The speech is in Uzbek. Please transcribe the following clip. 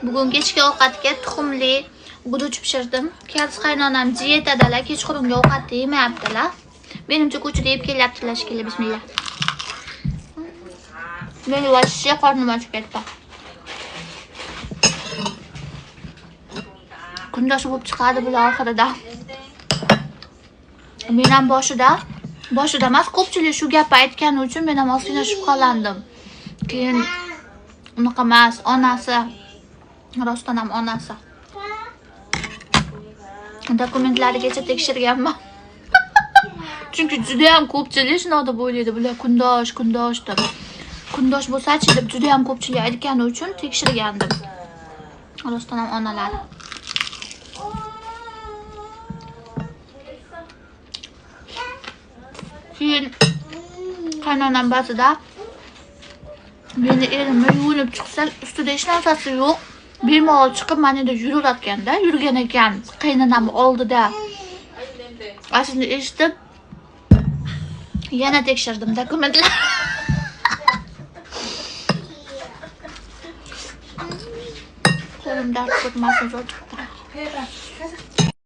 Bugun kechki ovqatga tuxumli guduch pishirdim. Kaz qaynonam diyetadalar, kechqurungi ovqatni yemayaptilar. Menimcha ko'chada yeb kelyaptilar shekilli. Bismillah. Men vashshe qornim ochib ketdi. Kundosh bo'lib chiqadi bular oxirida. Men ham boshida emas, ko'pchilik shu gapni aytgani uchun men ham ozgina shubhalandim. Keyin unaqa emas, onasi, rostdan ham onasi. Dokumentlarigacha tekshirganman. Chunki juda ham ko'pchilik shunaqa deb o'ylaydi, bular kundosh deb. Kundosh bo'lsa-chi deb juda ham ko'pchilik aytgani uchun tekshirgandim. Rostdan ham onalar. Keyin qaynonam ba'zida meni erimni yuvinib chiqsa, ustida hech narsasi yo'q. Bemalol chiqib menida yurayotganda, yurgan ekan qaynonam oldida. Aslida eshitib yana tekshirdim dokumentlar. Qo'lim dard ketmasin, zo'r chiqdi.